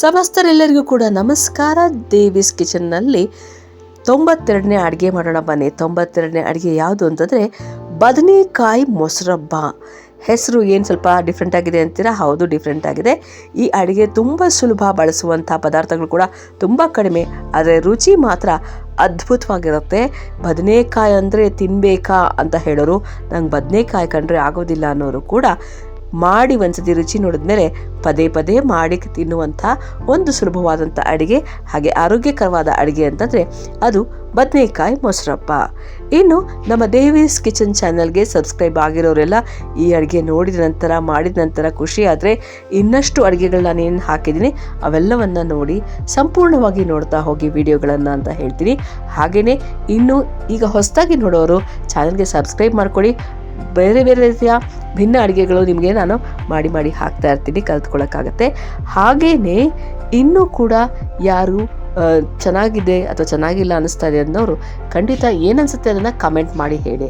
ಸಮಸ್ತರೆಲ್ಲರಿಗೂ ಕೂಡ ನಮಸ್ಕಾರ. ದೇವಿಸ್ ಕಿಚನ್ನಲ್ಲಿ 92ನೇ ಅಡುಗೆ ಮಾಡೋಣ ಬನ್ನಿ. 92ನೇ ಅಡುಗೆ ಯಾವುದು ಅಂತಂದರೆ ಬದನೆಕಾಯಿ ಮೊಸರಬ್ಬ. ಹೆಸರು ಏನು ಸ್ವಲ್ಪ ಡಿಫ್ರೆಂಟ್ ಆಗಿದೆ ಅಂತೀರಾ? ಹೌದು, ಡಿಫ್ರೆಂಟ್ ಆಗಿದೆ. ಈ ಅಡುಗೆ ತುಂಬ ಸುಲಭ, ಬಳಸುವಂಥ ಪದಾರ್ಥಗಳು ಕೂಡ ತುಂಬ ಕಡಿಮೆ, ಆದರೆ ರುಚಿ ಮಾತ್ರ ಅದ್ಭುತವಾಗಿರುತ್ತೆ. ಬದನೆಕಾಯಿ ಅಂದರೆ ತಿನ್ನಬೇಕಾ ಅಂತ ಹೇಳೋರು, ನಂಗೆ ಬದನೆಕಾಯಿ ಕಂಡ್ರೆ ಆಗೋದಿಲ್ಲ ಅನ್ನೋರು ಕೂಡ ಮಾಡಿ ಒಂದ್ಸತಿ ರುಚಿ ನೋಡಿದ್ಮೇಲೆ ಪದೇ ಪದೇ ಮಾಡಿ ತಿನ್ನುವಂಥ ಒಂದು ಸುಲಭವಾದಂಥ ಅಡುಗೆ, ಹಾಗೆ ಆರೋಗ್ಯಕರವಾದ ಅಡುಗೆ ಅಂತಂದರೆ ಅದು ಬದನೆಕಾಯಿ ಮೊಸರಪ್ಪ. ಇನ್ನು ನಮ್ಮ ದೇವೀಸ್ ಕಿಚನ್ ಚಾನಲ್ಗೆ ಸಬ್ಸ್ಕ್ರೈಬ್ ಆಗಿರೋರೆಲ್ಲ ಈ ಅಡುಗೆ ನೋಡಿದ ನಂತರ, ಮಾಡಿದ ನಂತರ ಖುಷಿ ಆದರೆ ಇನ್ನಷ್ಟು ಅಡುಗೆಗಳನ್ನ ನಾನೇನು ಹಾಕಿದ್ದೀನಿ ಅವೆಲ್ಲವನ್ನು ನೋಡಿ ಸಂಪೂರ್ಣವಾಗಿ ನೋಡ್ತಾ ಹೋಗಿ ವಿಡಿಯೋಗಳನ್ನು ಅಂತ ಹೇಳ್ತೀನಿ. ಹಾಗೆಯೇ ಇನ್ನು ಈಗ ಹೊಸದಾಗಿ ನೋಡೋರು ಚಾನಲ್ಗೆ ಸಬ್ಸ್ಕ್ರೈಬ್ ಮಾಡ್ಕೊಳ್ಳಿ. ಬೇರೆ ಬೇರೆ ರೀತಿಯ ಭಿನ್ನ ಅಡುಗೆಗಳು ನಿಮಗೆ ನಾನು ಮಾಡಿ ಹಾಕ್ತಾ ಇರ್ತೀನಿ, ಕಲ್ತ್ಕೊಳ್ಳೋಕ್ಕಾಗತ್ತೆ. ಹಾಗೆಯೇ ಇನ್ನೂ ಕೂಡ ಯಾರು ಚೆನ್ನಾಗಿದೆ ಅಥವಾ ಚೆನ್ನಾಗಿಲ್ಲ ಅನ್ನಿಸ್ತಾ ಇದೆ ಅನ್ನೋರು ಖಂಡಿತ ಏನನ್ಸುತ್ತೆ ಅದನ್ನು ಕಮೆಂಟ್ ಮಾಡಿ ಹೇಳಿ.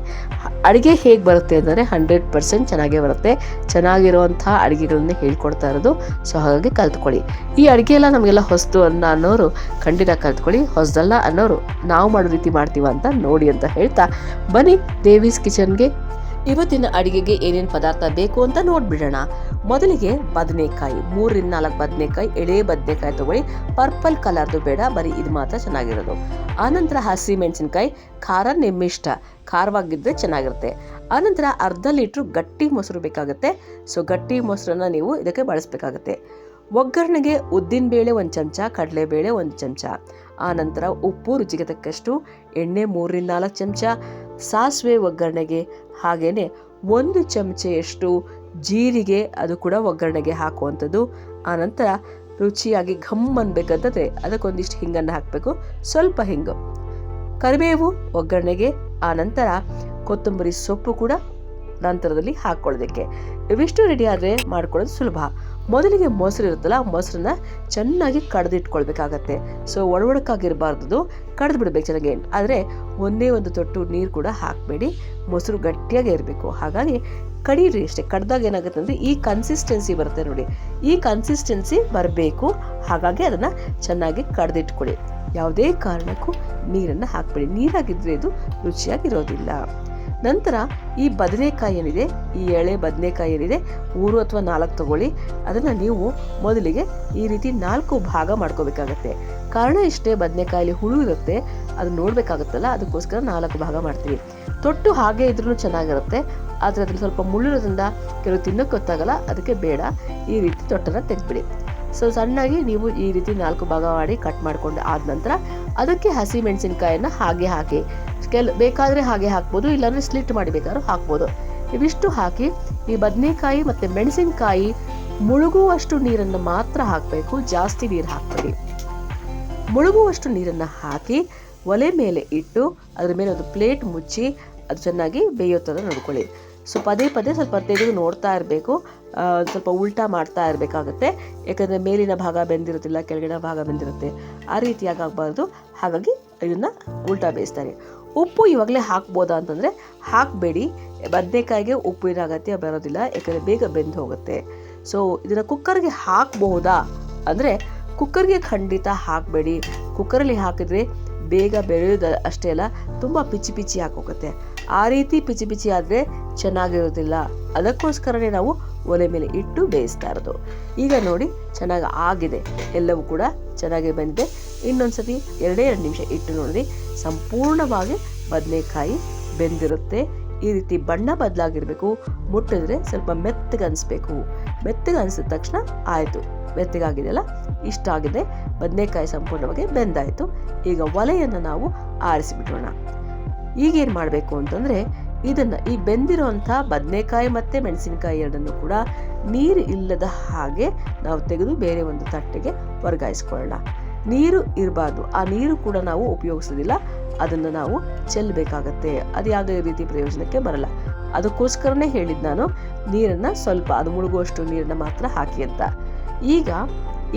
ಅಡುಗೆ ಹೇಗೆ ಬರುತ್ತೆ ಅಂದರೆ 100% ಚೆನ್ನಾಗೇ ಬರುತ್ತೆ. ಚೆನ್ನಾಗಿರುವಂಥ ಅಡುಗೆಗಳನ್ನೇ ಹೇಳ್ಕೊಡ್ತಾ ಇರೋದು. ಸೊ ಹಾಗಾಗಿ ಕಲ್ತ್ಕೊಳ್ಳಿ. ಈ ಅಡುಗೆ ಎಲ್ಲ ನಮಗೆಲ್ಲ ಹೊಸದು ಅನ್ನೋರು ಖಂಡಿತ ಕಲ್ತ್ಕೊಳ್ಳಿ. ಹೊಸದಲ್ಲ ಅನ್ನೋರು ನಾವು ಮಾಡೋ ರೀತಿ ಮಾಡ್ತೀವ ಅಂತ ನೋಡಿ ಅಂತ ಹೇಳ್ತಾ ಬನ್ನಿ ದೇವೀಸ್ ಕಿಚನ್ಗೆ. ಇವತ್ತಿನ ಅಡುಗೆಗೆ ಏನೇನು ಪದಾರ್ಥ ಬೇಕು ಅಂತ ನೋಡ್ಬಿಡೋಣ. ಮೊದಲಿಗೆ ಬದನೆಕಾಯಿ, 3-4 ಬದನೆಕಾಯಿ, ಎಳೆ ಬದನೆಕಾಯಿ ತಗೊಳ್ಳಿ. ಪರ್ಪಲ್ ಕಲರ್ದು ಬೇಡ, ಬರೀ ಇದು ಮಾತ್ರ ಚೆನ್ನಾಗಿರೋದು. ಆನಂತರ ಹಸಿ ಮೆಣಸಿನ್ಕಾಯಿ, ಖಾರ ನಿಮ್ಮಿಷ್ಟ, ಖಾರವಾಗಿದ್ದರೆ ಚೆನ್ನಾಗಿರುತ್ತೆ. ಆನಂತರ ಅರ್ಧ ಲೀಟ್ರು ಗಟ್ಟಿ ಮೊಸರು ಬೇಕಾಗುತ್ತೆ. ಸೊ ಗಟ್ಟಿ ಮೊಸರನ್ನ ನೀವು ಇದಕ್ಕೆ ಬಳಸಬೇಕಾಗತ್ತೆ. ಒಗ್ಗರಣೆಗೆ ಉದ್ದಿನಬೇಳೆ 1 ಚಮಚ, ಕಡಲೆಬೇಳೆ 1 ಚಮಚ, ಆನಂತರ ಉಪ್ಪು ರುಚಿಗೆ ತಕ್ಕಷ್ಟು, ಎಣ್ಣೆ 3-4 ಚಮಚ, ಸಾಸಿವೆ ಒಗ್ಗರಣೆಗೆ, ಹಾಗೆಯೇ 1 ಚಮಚೆಯಷ್ಟು ಜೀರಿಗೆ, ಅದು ಕೂಡ ಒಗ್ಗರಣೆಗೆ ಹಾಕುವಂಥದ್ದು. ಆನಂತರ ರುಚಿಯಾಗಿ ಘಮ್ ಅನ್ಬೇಕಂತಂದರೆ ಅದಕ್ಕೊಂದಿಷ್ಟು ಹಿಂಗನ್ನು ಹಾಕಬೇಕು, ಸ್ವಲ್ಪ ಹಿಂಗು, ಕರಿಬೇವು ಒಗ್ಗರಣೆಗೆ, ಆನಂತರ ಕೊತ್ತಂಬರಿ ಸೊಪ್ಪು ಕೂಡ ನಂತರದಲ್ಲಿ ಹಾಕ್ಕೊಳ್ಳೋದಕ್ಕೆ. ಇವಿಷ್ಟು ರೆಡಿ ಆದರೆ ಮಾಡ್ಕೊಳ್ಳೋದು ಸುಲಭ. ಮೊದಲಿಗೆ ಮೊಸರು ಇರುತ್ತಲ್ಲ, ಮೊಸರನ್ನ ಚೆನ್ನಾಗಿ ಕಡ್ದಿಟ್ಕೊಳ್ಬೇಕಾಗತ್ತೆ. ಸೊ ಒಡಕಾಗಿರಬಾರ್ದು, ಕಡ್ದು ಬಿಡಬೇಕು ಚೆನ್ನಾಗಿ. ಆದರೆ ಒಂದೇ ಒಂದು ತೊಟ್ಟು ನೀರು ಕೂಡ ಹಾಕಬೇಡಿ, ಮೊಸರು ಗಟ್ಟಿಯಾಗಿ ಇರಬೇಕು. ಹಾಗಾಗಿ ಕಡೀರಿ ಅಷ್ಟೇ. ಕಡ್ದಾಗ ಏನಾಗುತ್ತೆ ಅಂದರೆ ಈ ಕನ್ಸಿಸ್ಟೆನ್ಸಿ ಬರುತ್ತೆ ನೋಡಿ, ಈ ಕನ್ಸಿಸ್ಟೆನ್ಸಿ ಬರಬೇಕು. ಹಾಗಾಗಿ ಅದನ್ನು ಚೆನ್ನಾಗಿ ಕಡ್ದಿಟ್ಕೊಳ್ಳಿ. ಯಾವುದೇ ಕಾರಣಕ್ಕೂ ನೀರನ್ನು ಹಾಕಬೇಡಿ, ನೀರಾಗಿದ್ದರೆ ಇದು ರುಚಿಯಾಗಿರೋದಿಲ್ಲ. ನಂತರ ಈ ಬದನೆಕಾಯಿ ಏನಿದೆ, ಈ ಎಳೆ ಬದನೆಕಾಯಿ ಏನಿದೆ 3 ಅಥವಾ 4 ತಗೊಳ್ಳಿ. ಅದನ್ನು ನೀವು ಮೊದಲಿಗೆ ಈ ರೀತಿ 4 ಭಾಗ ಮಾಡ್ಕೋಬೇಕಾಗತ್ತೆ. ಕಾರಣ ಇಷ್ಟೇ, ಬದನೆಕಾಯಲ್ಲಿ ಹುಳು ಇರುತ್ತೆ, ಅದು ನೋಡಬೇಕಾಗುತ್ತಲ್ಲ, ಅದಕ್ಕೋಸ್ಕರ 4 ಭಾಗ ಮಾಡ್ತೀವಿ. ತೊಟ್ಟು ಹಾಗೆ ಇದ್ರೂ ಚೆನ್ನಾಗಿರುತ್ತೆ, ಆದರೆ ಅದ್ರಲ್ಲಿ ಸ್ವಲ್ಪ ಮುಳ್ಳಿರೋದ್ರಿಂದ ಕೆಲವು ತಿನ್ನೋಕ್ಕೆ ಗೊತ್ತಾಗಲ್ಲ, ಅದಕ್ಕೆ ಬೇಡ. ಈ ರೀತಿ ತೊಟ್ಟನ್ನು ತೆಗೆದ್ಬಿಡಿ. ಸೊ ಸಣ್ಣಾಗಿ ನೀವು ಈ ರೀತಿ 4 ಭಾಗ ಮಾಡಿ ಕಟ್ ಮಾಡಿಕೊಂಡು ಆದ ನಂತರ ಅದಕ್ಕೆ ಹಸಿ ಮೆಣಸಿನ್ಕಾಯನ್ನು ಹಾಗೆ ಹಾಕಿ, ಬೇಕಾದರೆ ಹಾಗೆ ಹಾಕ್ಬೋದು, ಇಲ್ಲಾಂದರೆ ಸ್ಲಿಟ್ ಮಾಡಿ ಬೇಕಾದ್ರೂ ಹಾಕ್ಬೋದು. ಇವಿಷ್ಟು ಹಾಕಿ ಈ ಬದನೆಕಾಯಿ ಮತ್ತು ಮೆಣಸಿನ್ಕಾಯಿ ಮುಳುಗುವಷ್ಟು ನೀರನ್ನು ಮಾತ್ರ ಹಾಕಬೇಕು, ಜಾಸ್ತಿ ನೀರು ಹಾಕಬೇಡಿ. ಮುಳುಗುವಷ್ಟು ನೀರನ್ನು ಹಾಕಿ ಒಲೆ ಮೇಲೆ ಇಟ್ಟು ಅದ್ರ ಮೇಲೆ ಒಂದು ಪ್ಲೇಟ್ ಮುಚ್ಚಿ ಅದು ಚೆನ್ನಾಗಿ ಬೇಯೋ ಥರ ನೋಡ್ಕೊಳ್ಳಿ. ಸೊ ಪದೇ ಪದೇ ಸ್ವಲ್ಪ ತೆಗೆದು ನೋಡ್ತಾ ಇರಬೇಕು, ಸ್ವಲ್ಪ ಉಲ್ಟಾ ಮಾಡ್ತಾ ಇರಬೇಕಾಗತ್ತೆ. ಯಾಕಂದರೆ ಮೇಲಿನ ಭಾಗ ಬೆಂದಿರುತ್ತಿಲ್ಲ, ಕೆಳಗಿನ ಭಾಗ ಬೆಂದಿರುತ್ತೆ, ಆ ರೀತಿಯಾಗಿ ಆಗಬಾರ್ದು. ಹಾಗಾಗಿ ಇದನ್ನು ಉಲ್ಟಾ ಬೇಯಿಸ್ತಾರೆ. ಉಪ್ಪು ಇವಾಗಲೇ ಹಾಕ್ಬೋದಾ ಅಂತಂದರೆ ಹಾಕಬೇಡಿ. ಬದನೆಕಾಯಿಗೆ ಉಪ್ಪಿನ ಅಗತ್ಯ ಬರೋದಿಲ್ಲ, ಯಾಕಂದರೆ ಬೇಗ ಬೆಂದು ಹೋಗುತ್ತೆ. ಸೊ ಇದನ್ನು ಕುಕ್ಕರ್ಗೆ ಹಾಕಬಹುದಾ ಅಂದರೆ ಕುಕ್ಕರ್ಗೆ ಖಂಡಿತ ಹಾಕಬೇಡಿ. ಕುಕ್ಕರಲ್ಲಿ ಹಾಕಿದರೆ ಬೇಗ ಬೆಳೆಯೋದು ಅಷ್ಟೇ ಅಲ್ಲ, ತುಂಬ ಪಿಚ್ಚಿ ಹಾಕೋಗುತ್ತೆ. ಆ ರೀತಿ ಪಿಚ್ಚಿ ಆದರೆ ಚೆನ್ನಾಗಿರೋದಿಲ್ಲ. ಅದಕ್ಕೋಸ್ಕರನೇ ನಾವು ಒಲೆ ಮೇಲೆ ಇಟ್ಟು ಬೇಯಿಸ್ತಾ ಇರೋದು. ಈಗ ನೋಡಿ ಚೆನ್ನಾಗಿ ಆಗಿದೆ, ಎಲ್ಲವೂ ಕೂಡ ಚೆನ್ನಾಗಿ ಬಂದಿದೆ. ಇನ್ನೊಂದ್ಸತಿ 2 ನಿಮಿಷ ಇಟ್ಟು ನೋಡಿರಿ, ಸಂಪೂರ್ಣವಾಗಿ ಬದನೆಕಾಯಿ ಬೆಂದಿರುತ್ತೆ. ಈ ರೀತಿ ಬಣ್ಣ ಬದಲಾಗಿರಬೇಕು, ಮುಟ್ಟಿದ್ರೆ ಸ್ವಲ್ಪ ಮೆತ್ತಗೆ ಅನಿಸ್ಬೇಕು. ಮೆತ್ತಗೆ ಅನಿಸಿದ ತಕ್ಷಣ ಆಯಿತು, ಮೆತ್ತಗಾಗಿದೆಯಲ್ಲ, ಇಷ್ಟ ಆಗಿದೆ, ಬದನೆಕಾಯಿ ಸಂಪೂರ್ಣವಾಗಿ ಬೆಂದಾಯಿತು. ಈಗ ಒಲೆಯನ್ನು ನಾವು ಆರಿಸಿಬಿಡೋಣ. ಈಗೇನು ಮಾಡಬೇಕು ಅಂತಂದರೆ ಇದನ್ನು, ಈ ಬೆಂದಿರೋಂಥ ಬದನೆಕಾಯಿ ಮತ್ತು ಮೆಣಸಿನಕಾಯಿ ಎರಡನ್ನು ಕೂಡ ನೀರು ಇಲ್ಲದ ಹಾಗೆ ನಾವು ತೆಗೆದು ಬೇರೆ ಒಂದು ತಟ್ಟೆಗೆ ವರ್ಗಾಯಿಸ್ಕೊಳ್ಳೋಣ. ನೀರು ಇರಬಾರ್ದು, ಆ ನೀರು ಕೂಡ ನಾವು ಉಪಯೋಗಿಸೋದಿಲ್ಲ, ಅದನ್ನು ನಾವು ಚೆಲ್ಲಬೇಕಾಗತ್ತೆ. ಅದು ಯಾವುದೇ ರೀತಿ ಪ್ರಯೋಜನಕ್ಕೆ ಬರಲ್ಲ. ಅದಕ್ಕೋಸ್ಕರನೇ ಹೇಳಿದ್ದು ನಾನು, ನೀರನ್ನು ಸ್ವಲ್ಪ ಅದು ಮುಳುಗುವಷ್ಟು ನೀರನ್ನು ಮಾತ್ರ ಹಾಕಿ ಅಂತ. ಈಗ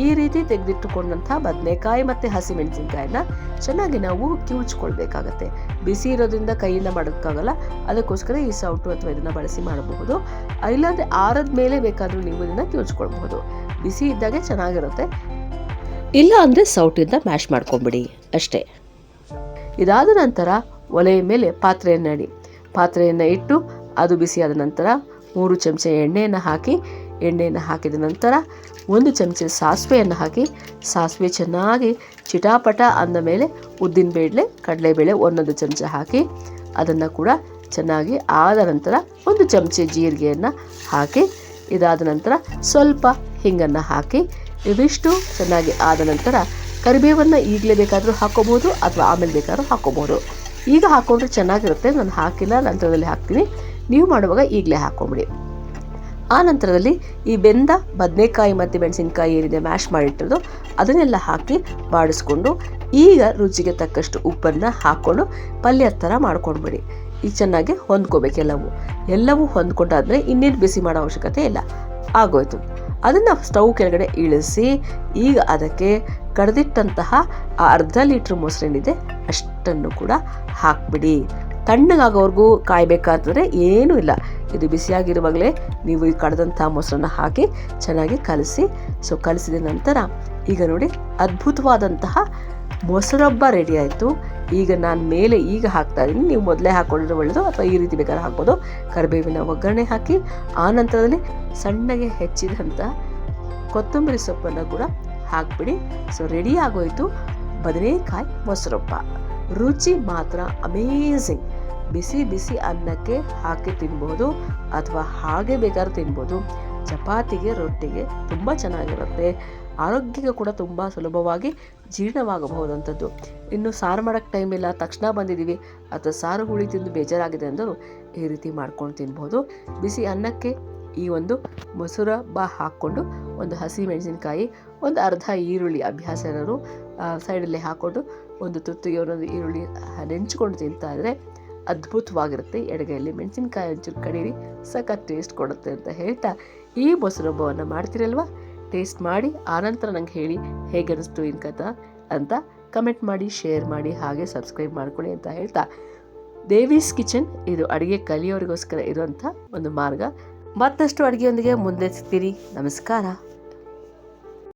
ಈ ರೀತಿ ತೆಗೆದಿಟ್ಟುಕೊಂಡಂಥ ಬದನೆಕಾಯಿ ಮತ್ತು ಹಸಿಮೆಣಸಿನ್ಕಾಯಿನ ಚೆನ್ನಾಗಿ ನಾವು ಕಿವುಚ್ಕೊಳ್ಬೇಕಾಗತ್ತೆ. ಬಿಸಿ ಇರೋದ್ರಿಂದ ಕೈಯಿಂದ ಮಾಡೋಕ್ಕಾಗಲ್ಲ, ಅದಕ್ಕೋಸ್ಕರ ಈ ಸೌಟು ಅಥವಾ ಇದನ್ನು ಬಳಸಿ ಮಾಡಬಹುದು. ಇಲ್ಲಾಂದರೆ ಆರದ ಮೇಲೆ ಬೇಕಾದರೂ ನೀವು ಇದನ್ನು ಕಿವುಚ್ಕೊಳ್ಬಹುದು. ಬಿಸಿ ಇದ್ದಾಗೆ ಚೆನ್ನಾಗಿರುತ್ತೆ. ಇಲ್ಲ ಅಂದರೆ ಸೌಟಿಂದ ಮ್ಯಾಶ್ ಮಾಡ್ಕೊಂಬಿಡಿ ಅಷ್ಟೇ. ಇದಾದ ನಂತರ ಒಲೆಯ ಮೇಲೆ ಪಾತ್ರೆಯನ್ನು ಇಟ್ಟು ಅದು ಬಿಸಿಯಾದ ನಂತರ 3 ಚಮಚ ಎಣ್ಣೆಯನ್ನು ಹಾಕಿದ ನಂತರ 1 ಚಮಚ ಸಾಸಿವೆಯನ್ನು ಹಾಕಿ ಸಾಸಿವೆ ಚೆನ್ನಾಗಿ ಚಿಟಾಪಟ ಅಂದ ಮೇಲೆ ಉದ್ದಿನಬೇಳೆ ಕಡಲೆಬೇಳೆ 1 ಚಮಚ ಹಾಕಿ ಅದನ್ನು ಕೂಡ ಚೆನ್ನಾಗಿ ಆದ ನಂತರ 1 ಚಮಚ ಜೀರಿಗೆಯನ್ನು ಹಾಕಿ ಇದಾದ ನಂತರ ಸ್ವಲ್ಪ ಹಿಂಗನ್ನು ಹಾಕಿ ಇವಿಷ್ಟು ಚೆನ್ನಾಗಿ ಆದ ನಂತರ ಕರಿಬೇವನ್ನು ಈಗಲೇ ಬೇಕಾದರೂ ಹಾಕೋಬೋದು ಅಥವಾ ಆಮೇಲೆ ಬೇಕಾದ್ರೂ ಹಾಕೋಬೋದು. ಈಗ ಹಾಕ್ಕೊಂಡ್ರೆ ಚೆನ್ನಾಗಿರುತ್ತೆ. ನಾನು ಹಾಕಿಲ್ಲ, ನಂತರದಲ್ಲಿ ಹಾಕ್ತೀನಿ. ನೀವು ಮಾಡುವಾಗ ಈಗಲೇ ಹಾಕ್ಕೊಂಬಿಡಿ. ಆ ನಂತರದಲ್ಲಿ ಈ ಬೆಂದ ಬದನೆಕಾಯಿ ಮತ್ತು ಮೆಣಸಿನ್ಕಾಯಿ ಏನಿದೆ ಮ್ಯಾಶ್ ಮಾಡಿಟ್ಟಿರೋದು ಅದನ್ನೆಲ್ಲ ಹಾಕಿ ಬಾಡಿಸ್ಕೊಂಡು ಈಗ ರುಚಿಗೆ ತಕ್ಕಷ್ಟು ಉಪ್ಪನ್ನು ಹಾಕ್ಕೊಂಡು ಪಲ್ಯ ಥರ ಮಾಡ್ಕೊಂಡ್ಬಿಡಿ. ಈಗ ಚೆನ್ನಾಗಿ ಹೊಂದ್ಕೋಬೇಕು ಎಲ್ಲವೂ ಹೊಂದ್ಕೊಂಡಾದ್ಮೇಲೆ ಇನ್ನೇನು ಬಿಸಿ ಮಾಡೋ ಅವಶ್ಯಕತೆ ಇಲ್ಲ, ಆಗೋಯ್ತು. ಅದನ್ನು ಸ್ಟವ್ ಕೆಳಗಡೆ ಇಳಿಸಿ ಈಗ ಅದಕ್ಕೆ ಕಡ್ದಿಟ್ಟಂತಹ ಆ ಅರ್ಧ ಲೀಟ್ರ್ ಮೊಸರೇನಿದೆ ಅಷ್ಟನ್ನು ಕೂಡ ಹಾಕ್ಬಿಡಿ. ತಣ್ಣಗಾಗೋವರೆಗೂ ಕಾಯಬೇಕಾದ್ರೆ ಏನೂ ಇಲ್ಲ, ಇದು ಬಿಸಿಯಾಗಿರುವಾಗಲೇ ನೀವು ಈ ಕಡ್ದಂಥ ಮೊಸರನ್ನ ಹಾಕಿ ಚೆನ್ನಾಗಿ ಕಲಿಸಿದ ನಂತರ ಈಗ ನೋಡಿ ಅದ್ಭುತವಾದಂತಹ ಮೊಸರೊಬ್ಬ ರೆಡಿ ಆಯಿತು. ಈಗ ನಾನು ಮೇಲೆ ಹಾಕ್ತಾ ಇದ್ದೀನಿ, ನೀವು ಮೊದಲೇ ಹಾಕ್ಕೊಂಡ್ರೆ ಒಳ್ಳೆಯದು ಅಥವಾ ಈ ರೀತಿ ಬೇಕಾದ್ರೆ ಹಾಕ್ಬೋದು. ಕರಿಬೇವಿನ ಒಗ್ಗರಣೆ ಹಾಕಿ ಆ ನಂತರದಲ್ಲಿ ಸಣ್ಣಗೆ ಹೆಚ್ಚಿದಂಥ ಕೊತ್ತಂಬರಿ ಸೊಪ್ಪನ್ನು ಕೂಡ ಹಾಕ್ಬಿಡಿ. ರೆಡಿ ಆಗೋಯಿತು ಬದನೆಕಾಯಿ ಮೊಸರೊಬ್ಬ. ರುಚಿ ಮಾತ್ರ ಅಮೇಝಿಂಗ್. ಬಿಸಿ ಬಿಸಿ ಅನ್ನಕ್ಕೆ ಹಾಕಿ ತಿನ್ಬೋದು ಅಥವಾ ಹಾಗೆ ಬೇಕಾದ್ರೆ ತಿನ್ಬೋದು. ಚಪಾತಿಗೆ ರೊಟ್ಟಿಗೆ ತುಂಬ ಚೆನ್ನಾಗಿರುತ್ತೆ. ಆರೋಗ್ಯಕ್ಕೆ ಕೂಡ ತುಂಬ ಸುಲಭವಾಗಿ ಜೀರ್ಣವಾಗಬಹುದಂಥದ್ದು. ಇನ್ನು ಸಾರು ಮಾಡೋಕ್ಕೆ ಟೈಮ್ ಇಲ್ಲ, ತಕ್ಷಣ ಬಂದಿದ್ದೀವಿ ಅಥವಾ ಸಾರು ಹುಳಿ ತಿಂದು ಬೇಜಾರಾಗಿದೆ ಅಂದರೂ ಈ ರೀತಿ ಮಾಡ್ಕೊಂಡು ತಿನ್ಬೋದು. ಬಿಸಿ ಅನ್ನಕ್ಕೆ ಈ ಒಂದು ಮೊಸರಬ್ಬ ಹಾಕ್ಕೊಂಡು ಒಂದು ಹಸಿ ಮೆಣಸಿನಕಾಯಿ, ಒಂದು ಅರ್ಧ ಈರುಳ್ಳಿ ಅಭ್ಯಾಸ ಇರೋರು ಸೈಡಲ್ಲಿ ಹಾಕ್ಕೊಂಡು ಒಂದು ತುತ್ತಿಗೆ ಒಂದೊಂದು ಈರುಳ್ಳಿ ನೆಂಚ್ಕೊಂಡು ತಿಂತಾ ಇದ್ರೆ ಅದ್ಭುತವಾಗಿರುತ್ತೆ. ಎಡಗೈಯಲ್ಲಿ ಮೆಣಸಿನ್ಕಾಯಿ ಒಂಚೂರು ಕಡೀರಿ, ಸಖತ್ ಟೇಸ್ಟ್ ಕೊಡುತ್ತೆ ಅಂತ ಹೇಳ್ತಾ ಈ ಮೊಸರೊಬ್ಬವನ್ನು ಮಾಡ್ತೀರಲ್ವ, ಟೇಸ್ಟ್ ಮಾಡಿ ಆನಂತರ ನಂಗೆ ಹೇಳಿ ಹೇಗೆ ಅನಿಸ್ತು ಇನ್ ಕಥಾ ಅಂತ ಕಮೆಂಟ್ ಮಾಡಿ, ಶೇರ್ ಮಾಡಿ, ಹಾಗೆ ಸಬ್ಸ್ಕ್ರೈಬ್ ಮಾಡ್ಕೊಳ್ಳಿ ಅಂತ ಹೇಳ್ತಾ ದೇವೀಸ್ ಕಿಚನ್ ಇದು ಅಡುಗೆ ಕಲಿಯೋರಿಗೋಸ್ಕರ ಇರುವಂಥ ಒಂದು ಮಾರ್ಗ. ಮತ್ತಷ್ಟು ಅಡುಗೆಯೊಂದಿಗೆ ಮುಂದೆ ಸಿಗ್ತೀರಿ. ನಮಸ್ಕಾರ.